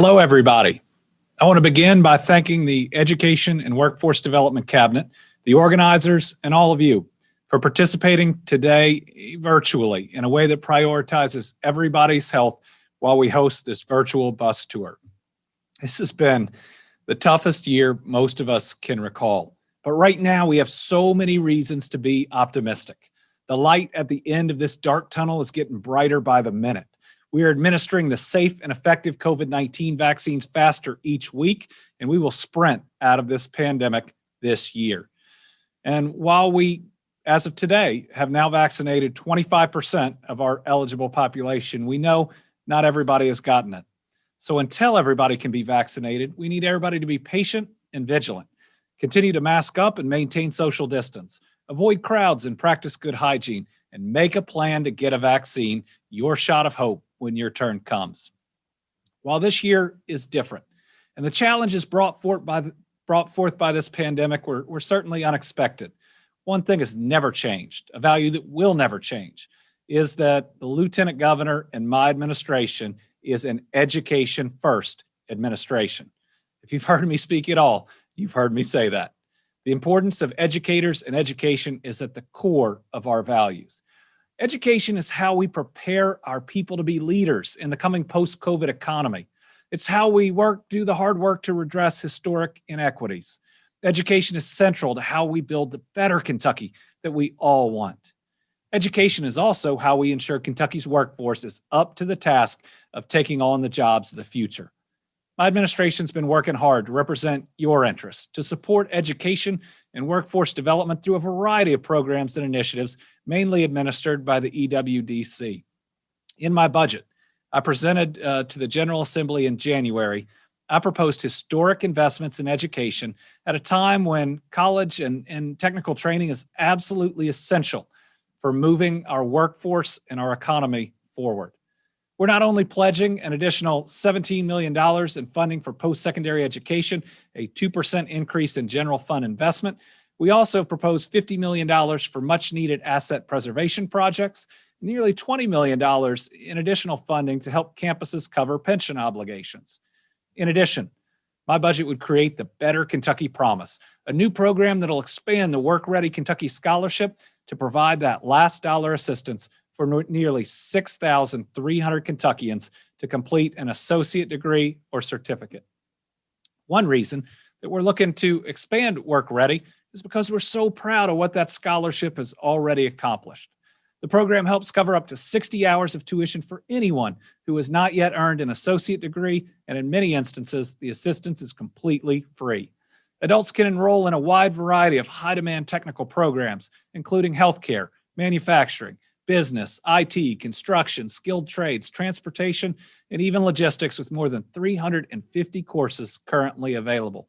Hello, everybody. I want to begin by thanking the Education and Workforce Development Cabinet, the organizers, and all of you for participating today virtually in a way that prioritizes everybody's health while we host this virtual bus tour. This has been the toughest year most of us can recall, but right now we have so many reasons to be optimistic. The light at the end of this dark tunnel is getting brighter by the minute. We are administering the safe and effective COVID-19 vaccines faster each week, and we will sprint out of this pandemic this year. And while we, as of today, have now vaccinated 25% of our eligible population, we know not everybody has gotten it. So until everybody can be vaccinated, we need everybody to be patient and vigilant. Continue to mask up and maintain social distance. Avoid crowds and practice good hygiene, and make a plan to get a vaccine, your shot of hope when your turn comes. While this year is different, and the challenges brought forth by this pandemic were certainly unexpected, one thing has never changed, a value that will never change, is that the Lieutenant Governor and my administration is an education-first administration. If you've heard me speak at all, you've heard me say that. The importance of educators and education is at the core of our values. Education is how we prepare our people to be leaders in the coming post-COVID economy. It's how we do the hard work to redress historic inequities. Education is central to how we build the better Kentucky that we all want. Education is also how we ensure Kentucky's workforce is up to the task of taking on the jobs of the future. My administration's been working hard to represent your interests, to support education and workforce development through a variety of programs and initiatives, mainly administered by the EWDC. In my budget, I presented to the General Assembly in January, I proposed historic investments in education at a time when college and technical training is absolutely essential for moving our workforce and our economy forward. We're not only pledging an additional $17 million in funding for post-secondary education, a 2% increase in general fund investment, we also proposed $50 million for much-needed asset preservation projects, nearly $20 million in additional funding to help campuses cover pension obligations. In addition, my budget would create the Better Kentucky Promise, a new program that'll expand the Work Ready Kentucky Scholarship to provide that last dollar assistance for nearly 6,300 Kentuckians to complete an associate degree or certificate. One reason that we're looking to expand Work Ready is because we're so proud of what that scholarship has already accomplished. The program helps cover up to 60 hours of tuition for anyone who has not yet earned an associate degree, and in many instances, the assistance is completely free. Adults can enroll in a wide variety of high-demand technical programs, including healthcare, manufacturing, business, IT, construction, skilled trades, transportation, and even logistics, with more than 350 courses currently available.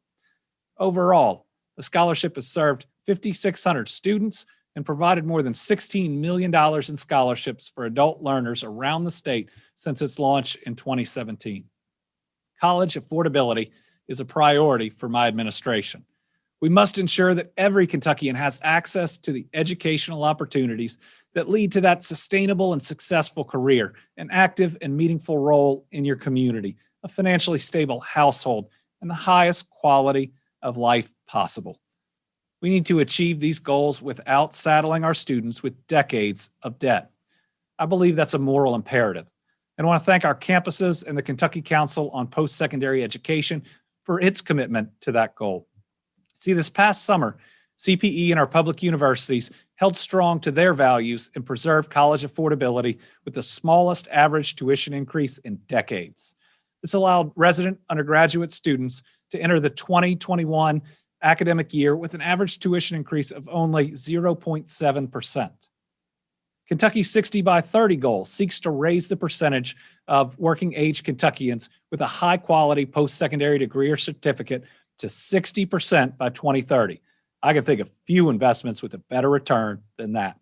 Overall, the scholarship has served 5,600 students and provided more than $16 million in scholarships for adult learners around the state since its launch in 2017. College affordability is a priority for my administration. We must ensure that every Kentuckian has access to the educational opportunities that lead to that sustainable and successful career, an active and meaningful role in your community, a financially stable household, and the highest quality of life possible. We need to achieve these goals without saddling our students with decades of debt. I believe that's a moral imperative. And I want to thank our campuses and the Kentucky Council on Post-Secondary Education for its commitment to that goal. See, this past summer, CPE and our public universities held strong to their values and preserved college affordability with the smallest average tuition increase in decades. This allowed resident undergraduate students to enter the 2021 academic year with an average tuition increase of only 0.7%. Kentucky's 60 by 30 goal seeks to raise the percentage of working age Kentuckians with a high quality post-secondary degree or certificate to 60% by 2030. I can think of few investments with a better return than that.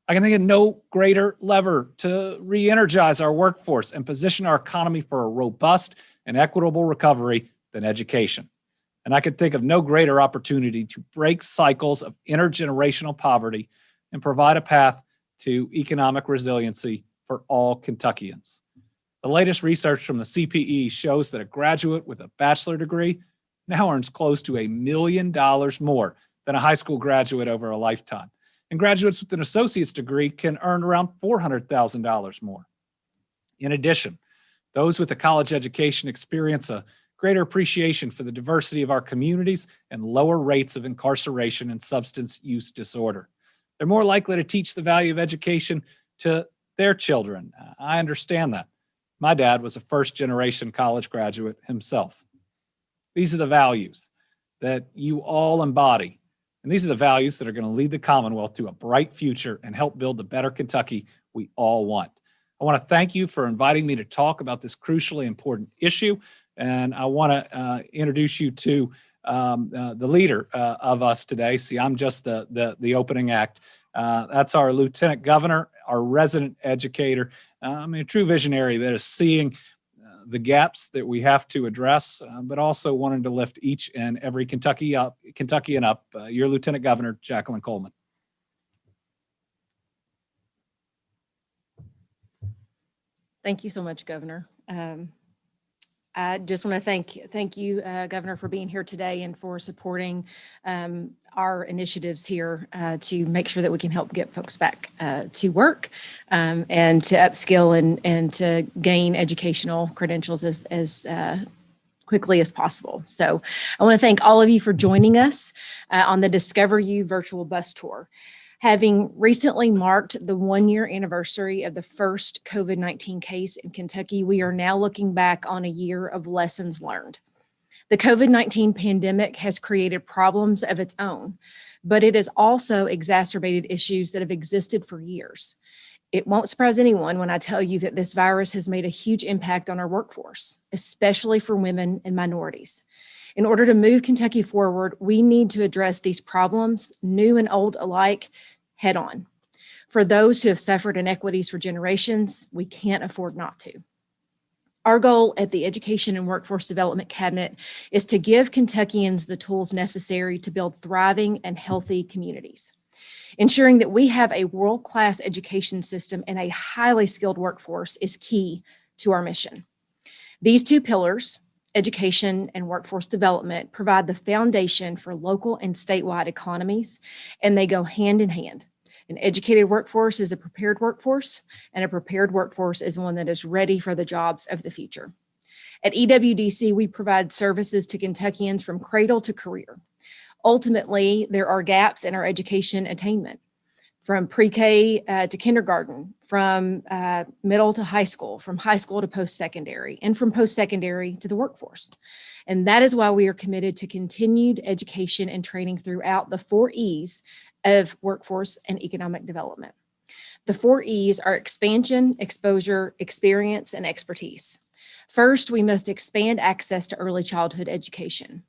I can think of no greater lever to re-energize our workforce and position our economy for a robust and equitable recovery than education. And I could think of no greater opportunity to break cycles of intergenerational poverty and provide a path to economic resiliency for all Kentuckians. The latest research from the CPE shows that a graduate with a bachelor degree now earns close to $1 million more than a high school graduate over a lifetime. And graduates with an associate's degree can earn around $400,000 more. In addition, those with a college education experience a greater appreciation for the diversity of our communities and lower rates of incarceration and substance use disorder. They're more likely to teach the value of education to their children. I understand that. My dad was a first-generation college graduate himself. These are the values that you all embody, and these are the values that are going to lead the Commonwealth to a bright future and help build the better Kentucky we all want. I want to thank you for inviting me to talk about this crucially important issue, and I want to introduce you to the leader of us today. See, I'm just the opening act. That's our Lieutenant Governor, our resident educator, a true visionary that is seeing the gaps that we have to address, but also wanting to lift each and every Kentuckian up. Your Lieutenant Governor, Jacqueline Coleman. Thank you so much, Governor. I just want to thank you, Governor, for being here today and for supporting our initiatives here to make sure that we can help get folks back to work and to upskill and to gain educational credentials as quickly as possible. So I want to thank all of you for joining us on the Discover You virtual bus tour. Having recently marked the 1-year anniversary of the first COVID-19 case in Kentucky, we are now looking back on a year of lessons learned. The COVID-19 pandemic has created problems of its own, but it has also exacerbated issues that have existed for years. It won't surprise anyone when I tell you that this virus has made a huge impact on our workforce, especially for women and minorities. In order to move Kentucky forward, we need to address these problems, new and old alike, head on. For those who have suffered inequities for generations, we can't afford not to. Our goal at the Education and Workforce Development Cabinet is to give Kentuckians the tools necessary to build thriving and healthy communities. Ensuring that we have a world-class education system and a highly skilled workforce is key to our mission. These two pillars, education and workforce development, provide the foundation for local and statewide economies, and they go hand in hand. An educated workforce is a prepared workforce, and a prepared workforce is one that is ready for the jobs of the future. At EWDC, we provide services to Kentuckians from cradle to career. Ultimately, there are gaps in our education attainment, from pre-K to kindergarten, from middle to high school, from high school to post-secondary, and from post-secondary to the workforce. And that is why we are committed to continued education and training throughout the 4 E's of workforce and economic development. The 4 E's are expansion, exposure, experience, and expertise. First, we must expand access to early childhood education.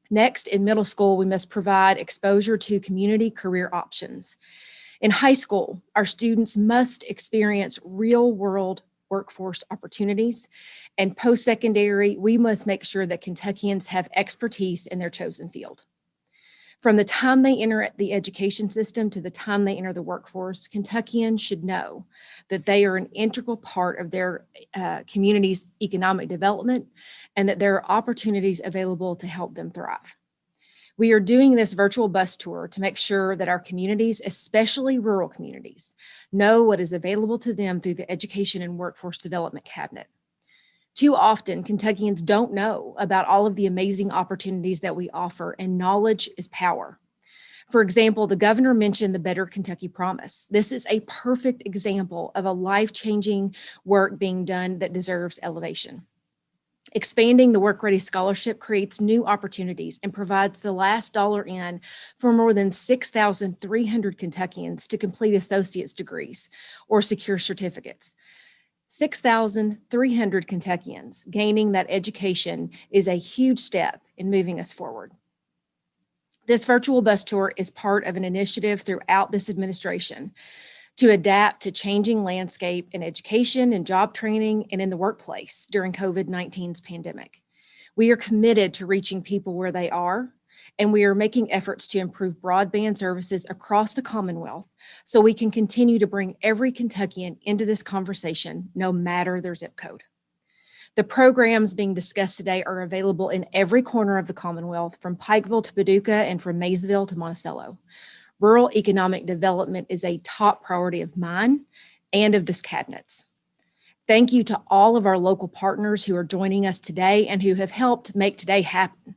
Next, in middle school, we must provide exposure to community career options. In high school, our students must experience real-world workforce opportunities. And post-secondary, we must make sure that Kentuckians have expertise in their chosen field. From the time they enter the education system to the time they enter the workforce, Kentuckians should know that they are an integral part of their community's economic development and that there are opportunities available to help them thrive. We are doing this virtual bus tour to make sure that our communities, especially rural communities, know what is available to them through the Education and Workforce Development Cabinet. Too often, Kentuckians don't know about all of the amazing opportunities that we offer, and knowledge is power. For example, the governor mentioned the Better Kentucky Promise. This is a perfect example of a life-changing work being done that deserves elevation. Expanding the Work Ready Scholarship creates new opportunities and provides the last dollar in for more than 6,300 Kentuckians to complete associate's degrees or secure certificates. 6,300 Kentuckians gaining that education is a huge step in moving us forward. This virtual bus tour is part of an initiative throughout this administration to adapt to changing landscape in education and job training and in the workplace during COVID-19's pandemic. We are committed to reaching people where they are and we are making efforts to improve broadband services across the Commonwealth so we can continue to bring every Kentuckian into this conversation, no matter their zip code. The programs being discussed today are available in every corner of the Commonwealth, from Pikeville to Paducah and from Maysville to Monticello. Rural economic development is a top priority of mine and of this cabinet's. Thank you to all of our local partners who are joining us today and who have helped make today happen.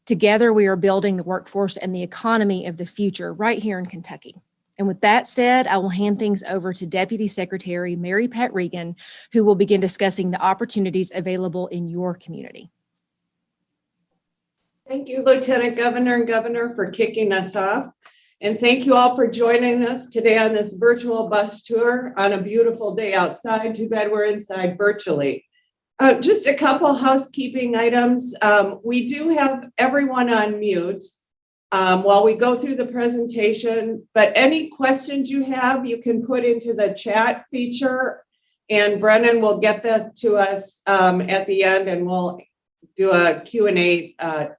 Together, we are building the workforce and the economy of the future right here in Kentucky. And with that said, I will hand things over to Deputy Secretary Mary Pat Regan, who will begin discussing the opportunities available in your community. Thank you, Lieutenant Governor and Governor, for kicking us off. And thank you all for joining us today on this virtual bus tour on a beautiful day outside. Too bad we're inside virtually. Just a couple housekeeping items. We do have everyone on mute while we go through the presentation, but any questions you have, you can put into the chat feature, and Brennan will get that to us at the end, and we'll do a Q&A at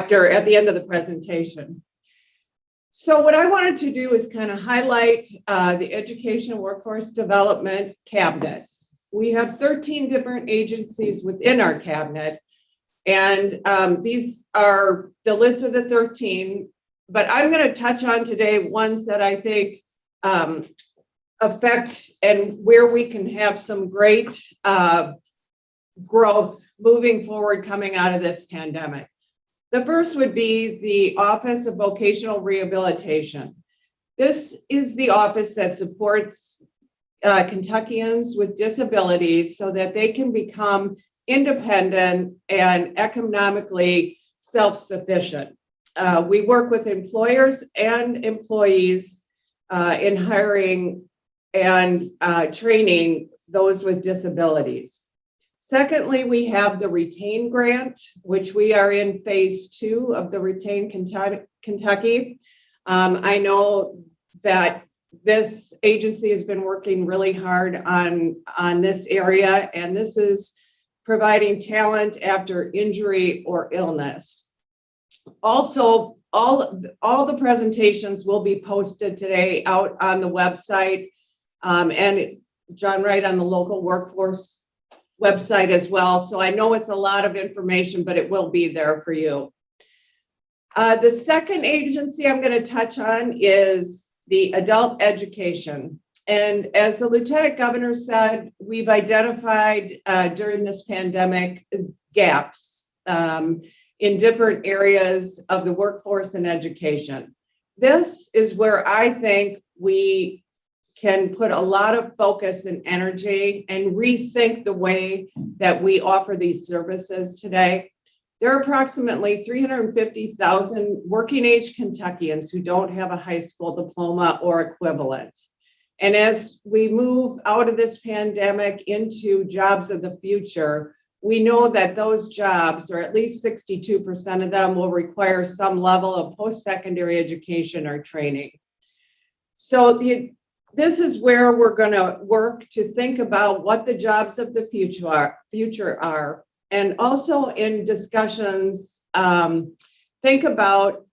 the end of the presentation. So what I wanted to do is kind of highlight the Education and Workforce Development Cabinet. We have 13 different agencies within our cabinet, and these are the list of the 13, but I'm going to touch on today ones that I think affect and where we can have some great growth moving forward coming out of this pandemic. The first would be the Office of Vocational Rehabilitation. This is the office that supports Kentuckians with disabilities so that they can become independent and economically self-sufficient. We work with employers and employees in hiring and training those with disabilities. Secondly, we have the Retain Grant, which we are in phase 2 of the Retain Kentucky. I know that this agency has been working really hard on this area, and this is providing talent after injury or illness. Also, all the presentations will be posted today out on the website, and John Wright on the local workforce website as well. So I know it's a lot of information, but it will be there for you. The second agency I'm going to touch on is the adult education. And as the Lieutenant Governor said, we've identified during this pandemic gaps in different areas of the workforce and education. This is where I think we can put a lot of focus and energy and rethink the way that we offer these services today. There are approximately 350,000 working age Kentuckians who don't have a high school diploma or equivalent. And as we move out of this pandemic into jobs of the future, we know that those jobs, or at least 62% of them, will require some level of post-secondary education or training. So this is where we're going to work to think about what the jobs of the future are, and also in discussions, think about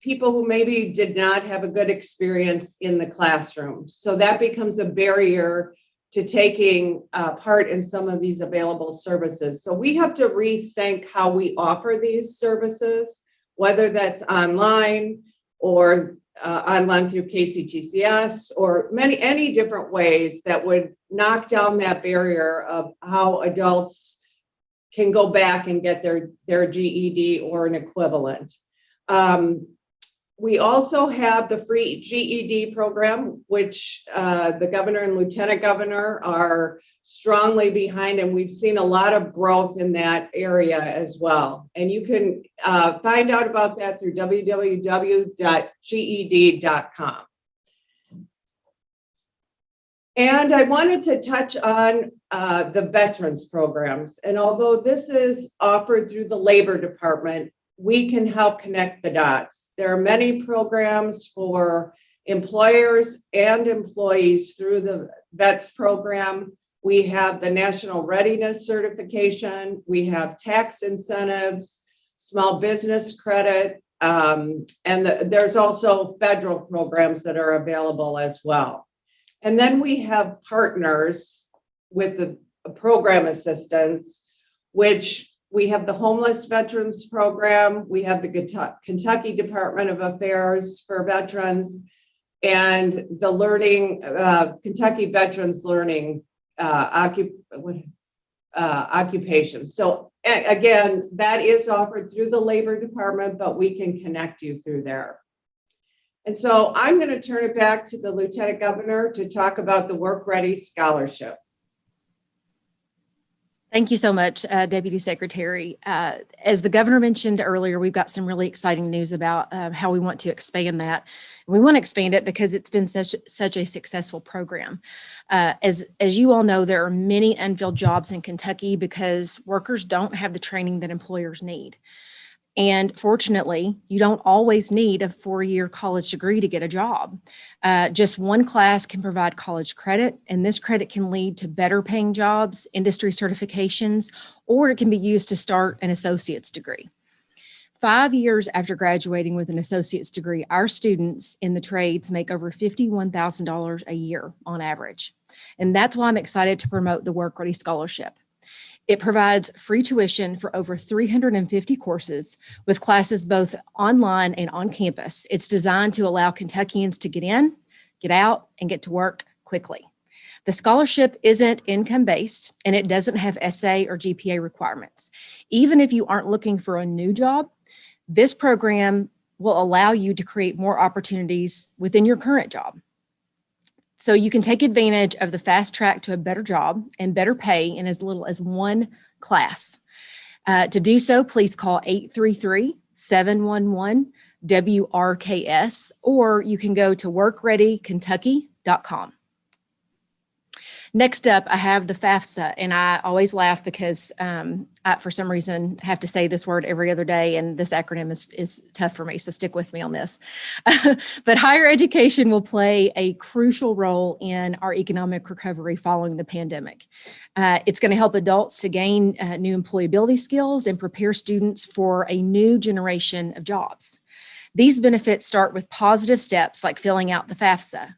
people who maybe did not have a good experience in the classroom. So that becomes a barrier to taking part in some of these available services. So we have to rethink how we offer these services, whether that's online or online through KCTCS, or any different ways that would knock down that barrier of how adults can go back and get their GED or an equivalent. We also have the free GED program, which the governor and lieutenant governor are strongly behind, and we've seen a lot of growth in that area as well. And you can find out about that through www.ged.com. And I wanted to touch on the veterans programs. And although this is offered through the Labor Department, we can help connect the dots. There are many programs for employers and employees through the VETS program. We have the National Readiness Certification. We have tax incentives, small business credit, and there's also federal programs that are available as well. And then we have partners with the program assistance, which we have the Homeless Veterans Program, we have the Kentucky Department of Affairs for Veterans, and the Kentucky Veterans Learning occupation. So again, that is offered through the Labor Department, but we can connect you through there. And so I'm going to turn it back to the Lieutenant Governor to talk about the Work Ready Scholarship. Thank you so much, Deputy Secretary. As the governor mentioned earlier, we've got some really exciting news about how we want to expand that. We want to expand it because it's been such a successful program. As you all know, there are many unfilled jobs in Kentucky because workers don't have the training that employers need. And fortunately, you don't always need a 4-year college degree to get a job. Just one class can provide college credit, and this credit can lead to better paying jobs, industry certifications, or it can be used to start an associate's degree. 5 years after graduating with an associate's degree, our students in the trades make over $51,000 a year on average. And that's why I'm excited to promote the Work Ready Scholarship. It provides free tuition for over 350 courses with classes both online and on campus. It's designed to allow Kentuckians to get in, get out, and get to work quickly. The scholarship isn't income-based, and it doesn't have essay or GPA requirements. Even if you aren't looking for a new job, this program will allow you to create more opportunities within your current job. So you can take advantage of the fast track to a better job and better pay in as little as one class. To do so, please call 833-711-WRKS, or you can go to workreadykentucky.com. Next up, I have the FAFSA, and I always laugh because I, for some reason, have to say this word every other day, and this acronym is tough for me, so stick with me on this. But higher education will play a crucial role in our economic recovery following the pandemic. It's going to help adults to gain new employability skills and prepare students for a new generation of jobs. These benefits start with positive steps like filling out the FAFSA,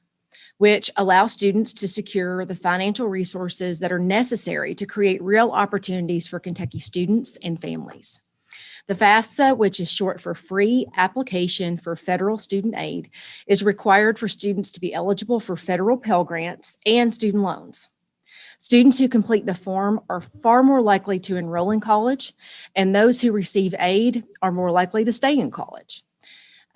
which allow students to secure the financial resources that are necessary to create real opportunities for Kentucky students and families. The FAFSA, which is short for Free Application for Federal Student Aid, is required for students to be eligible for federal Pell Grants and student loans. Students who complete the form are far more likely to enroll in college, and those who receive aid are more likely to stay in college.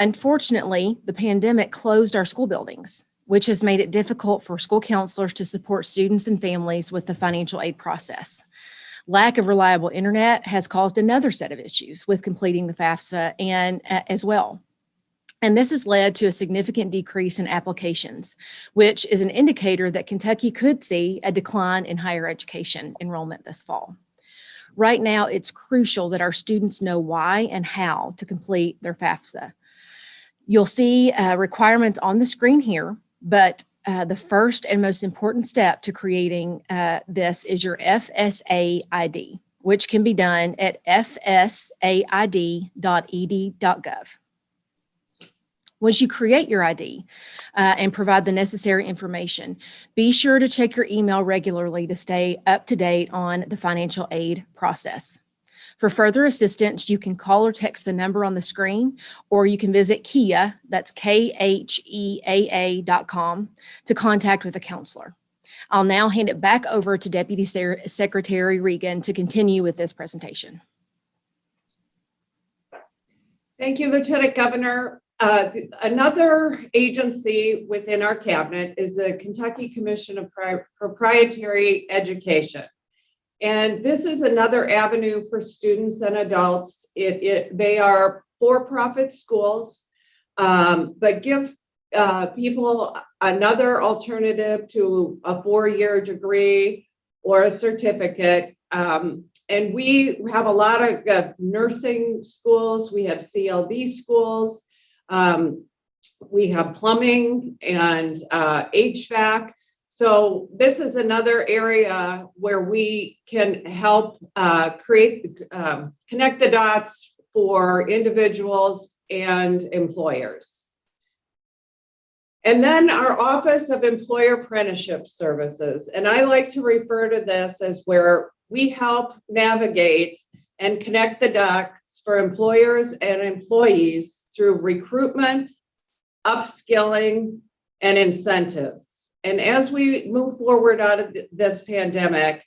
Unfortunately, the pandemic closed our school buildings, which has made it difficult for school counselors to support students and families with the financial aid process. Lack of reliable internet has caused another set of issues with completing the FAFSA and as well. And this has led to a significant decrease in applications, which is an indicator that Kentucky could see a decline in higher education enrollment this fall. Right now, it's crucial that our students know why and how to complete their FAFSA. You'll see requirements on the screen here, but the first and most important step to creating this is your FSA ID, which can be done at fsaid.ed.gov. Once you create your ID and provide the necessary information, be sure to check your email regularly to stay up to date on the financial aid process. For further assistance, you can call or text the number on the screen, or you can visit KHEAA, that's KHEAA.com, to contact with a counselor. I'll now hand it back over to Deputy Secretary Regan to continue with this presentation. Thank you, Lieutenant Governor. Another agency within our cabinet is the Kentucky Commission of Proprietary Education. And this is another avenue for students and adults. They are for-profit schools, but give people another alternative to a 4-year degree or a certificate. And we have a lot of nursing schools. We have CLD schools. We have plumbing and HVAC. So this is another area where we can help connect the dots for individuals and employers. And then our Office of Employer Apprenticeship Services. And I like to refer to this as where we help navigate and connect the dots for employers and employees through recruitment, upskilling, and incentives. And as we move forward out of this pandemic,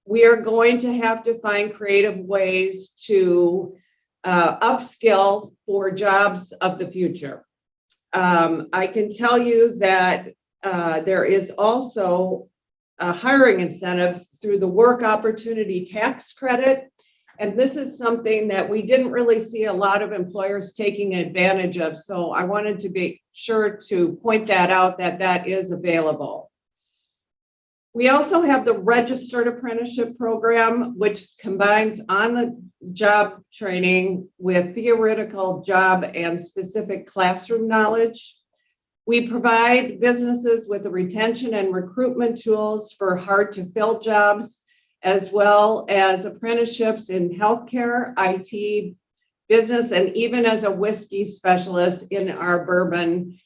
we are going to have to find creative ways to upskill for jobs of the future. I can tell you that there is also a hiring incentive through the Work Opportunity Tax Credit. And this is something that we didn't really see a lot of employers taking advantage of. So I wanted to be sure to point that out, that that is available. We also have the Registered Apprenticeship Program, which combines on-the-job training with theoretical job and specific classroom knowledge. We provide businesses with the retention and recruitment tools for hard-to-fill jobs, as well as apprenticeships in healthcare, IT, business, and even as a whiskey specialist in our bourbon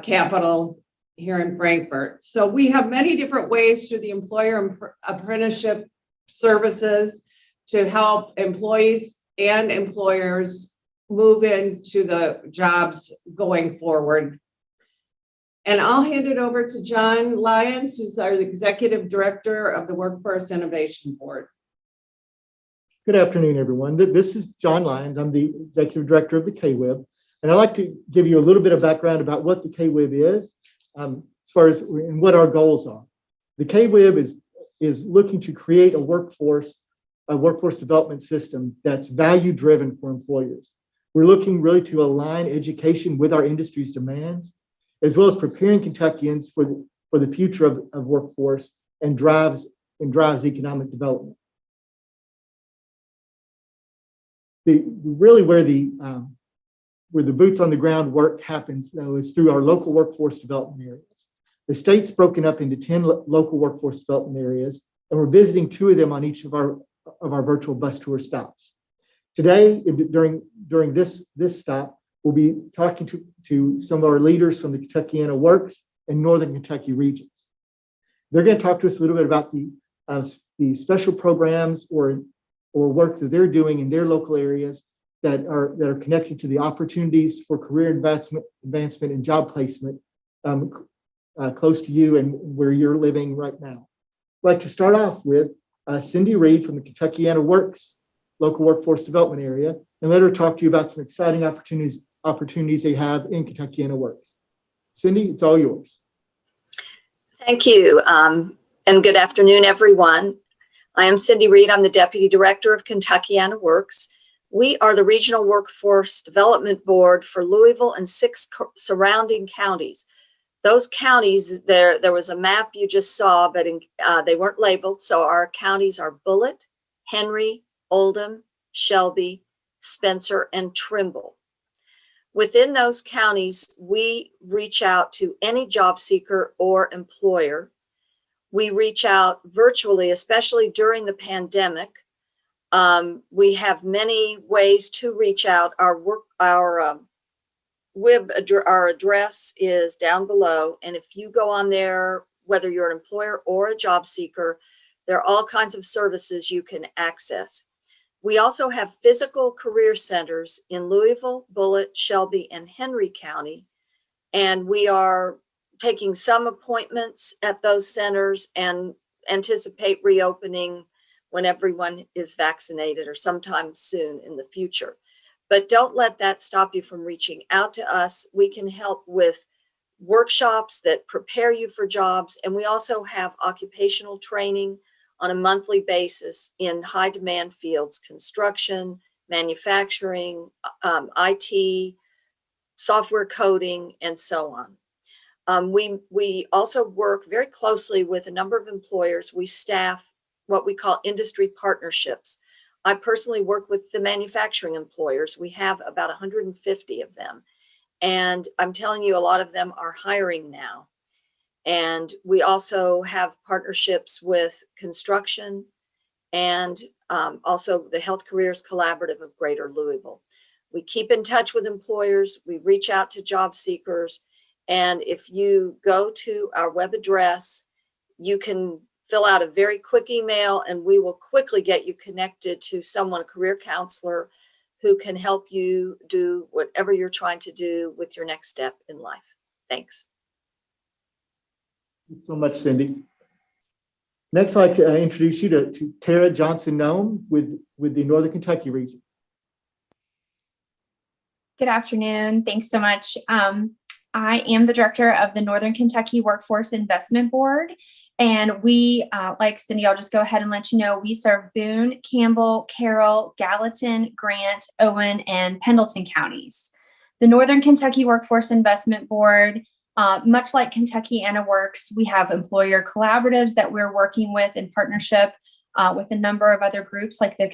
capital here in Frankfurt. So we have many different ways through the employer apprenticeship services to help employees and employers move into the jobs going forward. And I'll hand it over to John Lyons, who's our Executive Director of the Workforce Innovation Board. Good afternoon, everyone. This is John Lyons. I'm the Executive Director of the KWIB, and I'd like to give you a little bit of background about what the KWIB is, as far as and what our goals are. The KWIB is looking to create a workforce development system that's value-driven for employers. We're looking really to align education with our industry's demands, as well as preparing Kentuckians for the future of workforce and drives economic development. Really where the boots on the ground work happens, though, is through our local workforce development areas. The state's broken up into 10 local workforce development areas, and we're visiting 2 of them on each of our virtual bus tour stops. Today, during this stop, we'll be talking to some of our leaders from the KentuckianaWorks and Northern Kentucky regions. They're going to talk to us a little bit about the special programs or work that they're doing in their local areas that are connected to the opportunities for career advancement and job placement close to you and where you're living right now. I'd like to start off with Cindy Reed from the KentuckianaWorks local workforce development area, and let her talk to you about some exciting opportunities they have in KentuckianaWorks. Cindy, it's all yours. Thank you, and good afternoon, everyone. I am Cindy Reed. I'm the Deputy Director of KentuckianaWorks. We are the Regional Workforce Development Board for Louisville and 6 surrounding counties. Those counties, there was a map you just saw, but they weren't labeled. So our counties are Bullitt, Henry, Oldham, Shelby, Spencer, and Trimble. Within those counties, we reach out to any job seeker or employer. We reach out virtually, especially during the pandemic. We have many ways to reach out. Our address is down below, and if you go on there, whether you're an employer or a job seeker, there are all kinds of services you can access. We also have physical career centers in Louisville, Bullitt, Shelby, and Henry County, and we are taking some appointments at those centers and anticipate reopening when everyone is vaccinated or sometime soon in the future. But don't let that stop you from reaching out to us. We can help with workshops that prepare you for jobs, and we also have occupational training on a monthly basis in high demand fields: construction, manufacturing, IT, software coding, and so on. We also work very closely with a number of employers. We staff what we call industry partnerships. I personally work with the manufacturing employers. We have about 150 of them. And I'm telling you, a lot of them are hiring now. And we also have partnerships with construction and also the Health Careers Collaborative of Greater Louisville. We keep in touch with employers. We reach out to job seekers. And if you go to our web address, you can fill out a very quick email and we will quickly get you connected to someone, a career counselor, who can help you do whatever you're trying to do with your next step in life. Thanks. Thanks so much, Cindy. Next, I'd like to introduce you to Tara Johnson-Nome with the Northern Kentucky region. Good afternoon. Thanks so much. I am the director of the Northern Kentucky Workforce Investment Board. And we, like Cindy, I'll just go ahead and let you know, we serve Boone, Campbell, Carroll, Gallatin, Grant, Owen, and Pendleton counties. The Northern Kentucky Workforce Investment Board, much like KentuckianaWorks, we have employer collaboratives that we're working with in partnership with a number of other groups like the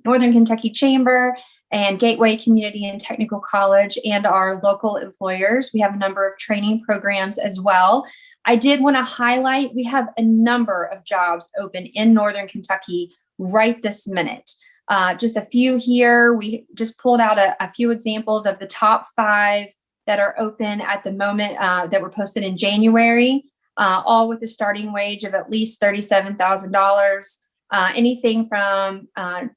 Northern Kentucky Chamber and Gateway Community and Technical College and our local employers. We have a number of training programs as well. I did want to highlight, we have a number of jobs open in Northern Kentucky right this minute. Just a few here. We just pulled out a few examples of the top 5 that are open at the moment that were posted in January, all with a starting wage of at least $37,000. Anything from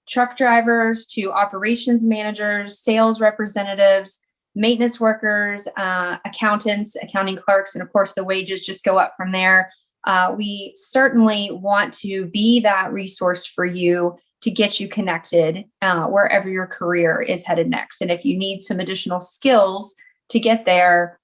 truck drivers to operations managers, sales representatives, maintenance workers, accountants, accounting clerks, and of course the wages just go up from there. We certainly want to be that resource for you to get you connected wherever your career is headed next. And if you need some additional skills to get there,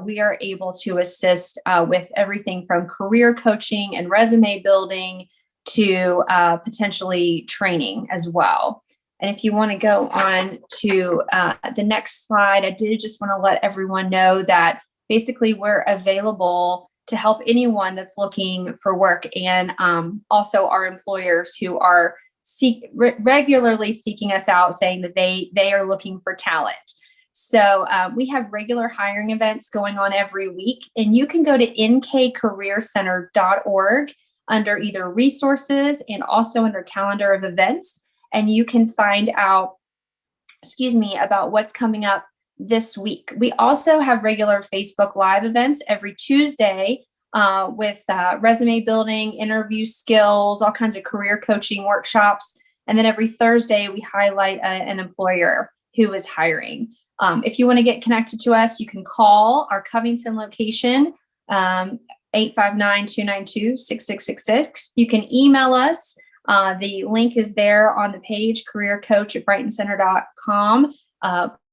we are able to assist with everything from career coaching and resume building to potentially training as well. And if you want to go on to the next slide, I did just want to let everyone know that basically we're available to help anyone that's looking for work, and also our employers who are regularly seeking us out saying that they are looking for talent. So we have regular hiring events going on every week, and you can go to nkcareercenter.org under either resources and also under calendar of events. And you can find out, about what's coming up this week. We also have regular Facebook Live events every Tuesday with resume building, interview skills, all kinds of career coaching workshops. And then every Thursday, we highlight an employer who is hiring. If you want to get connected to us, you can call our Covington location, 859-292-6666. You can email us. The link is there on the page, careercoach@brightencenter.com.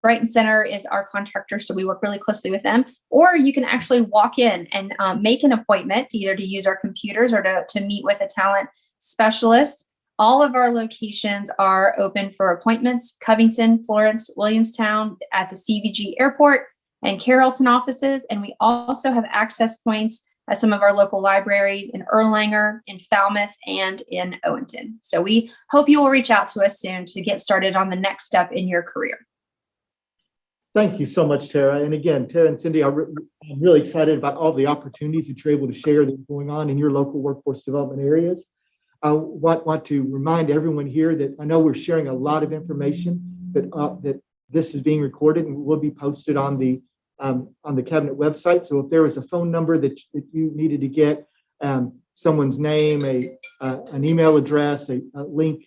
Brighton Center is our contractor, so we work really closely with them. Or you can actually walk in and make an appointment, either to use our computers or to meet with a talent specialist. All of our locations are open for appointments: Covington, Florence, Williamstown, at the CVG Airport, and Carrollton offices. And we also have access points at some of our local libraries in Erlanger, in Falmouth, and in Owenton. So we hope you will reach out to us soon to get started on the next step in your career. Thank you so much, Tara. And again, Tara and Cindy, I'm really excited about all the opportunities that you're able to share that are going on in your local workforce development areas. I want to remind everyone here that I know we're sharing a lot of information, that this is being recorded and will be posted on the cabinet website. So if there was a phone number that you needed to get, someone's name, an email address, a link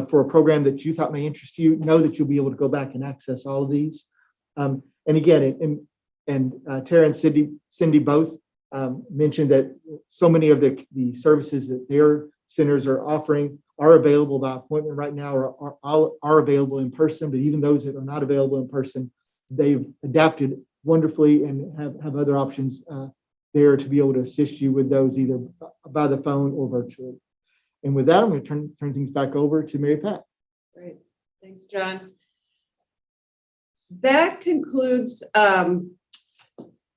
for a program that you thought may interest you, know that you'll be able to go back and access all of these. And again, Tara and Cindy both mentioned that so many of the services that their centers are offering are available by appointment right now, or are available in person. But even those that are not available in person, they've adapted wonderfully and have other options there to be able to assist you with those, either by the phone or virtually. And with that, I'm going to turn things back over to Mary Pat. Great. Thanks, John. That concludes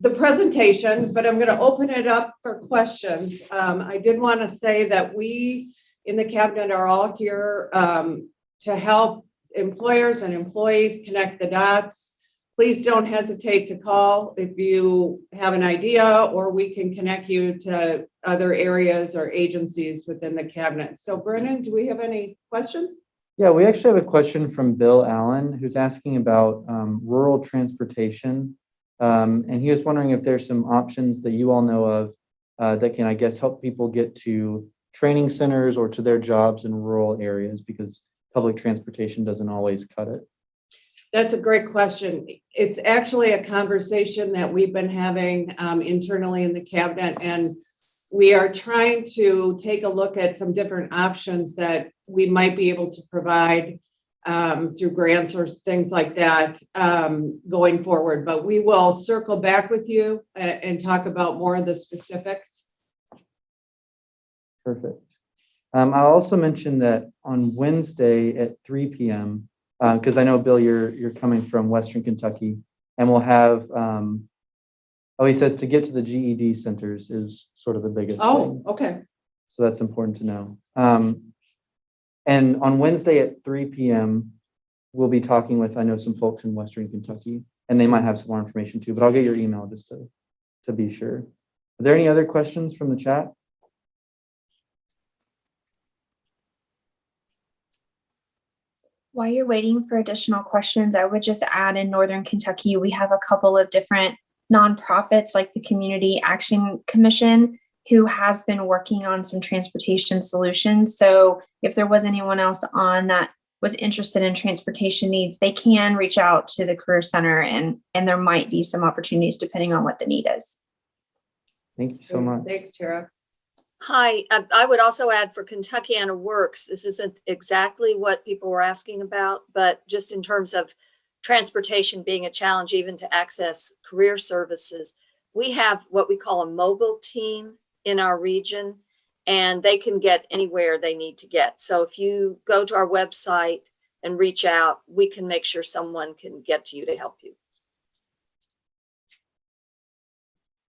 the presentation, but I'm going to open it up for questions. I did want to say that we in the cabinet are all here to help employers and employees connect the dots. please don't hesitate to call if you have an idea, or we can connect you to other areas or agencies within the cabinet. So Brennan, do we have any questions? Yeah, we actually have a question from Bill Allen, who's asking about rural transportation. And he was wondering if there's some options that you all know of that can, I guess, help people get to training centers or to their jobs in rural areas, because public transportation doesn't always cut it. That's a great question. It's actually a conversation that we've been having internally in the cabinet, and we are trying to take a look at some different options that we might be able to provide through grants or things like that going forward. But we will circle back with you and talk about more of the specifics. Perfect. I'll also mention that on Wednesday at 3 p.m., because I know, Bill, you're coming from Western Kentucky, and we'll have, he says to get to the GED centers is sort of the biggest thing. Okay. So that's important to know. And on Wednesday at 3 p.m., we'll be talking with, I know, some folks in Western Kentucky, and they might have some more information too, but I'll get your email just to be sure. Are there any other questions from the chat? While you're waiting for additional questions, I would just add, in Northern Kentucky, we have a couple of different nonprofits like the Community Action Commission, who has been working on some transportation solutions. So if there was anyone else on that was interested in transportation needs, they can reach out to the Career Center, and there might be some opportunities depending on what the need is. Thank you so much. Thanks, Tara. Hi, I would also add for KentuckianaWorks, this isn't exactly what people were asking about, but just in terms of transportation being a challenge even to access career services, we have what we call a mobile team in our region, and they can get anywhere they need to get. So if you go to our website and reach out, we can make sure someone can get to you to help you.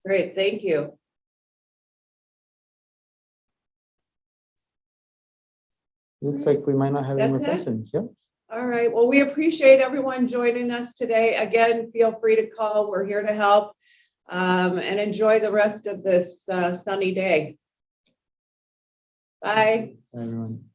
Great, thank you. Looks like we might not have any more That's it? questions. Yep. All right, well, we appreciate everyone joining us today. Again, feel free to call. We're here to help, and enjoy the rest of this sunny day. Bye. Bye, everyone.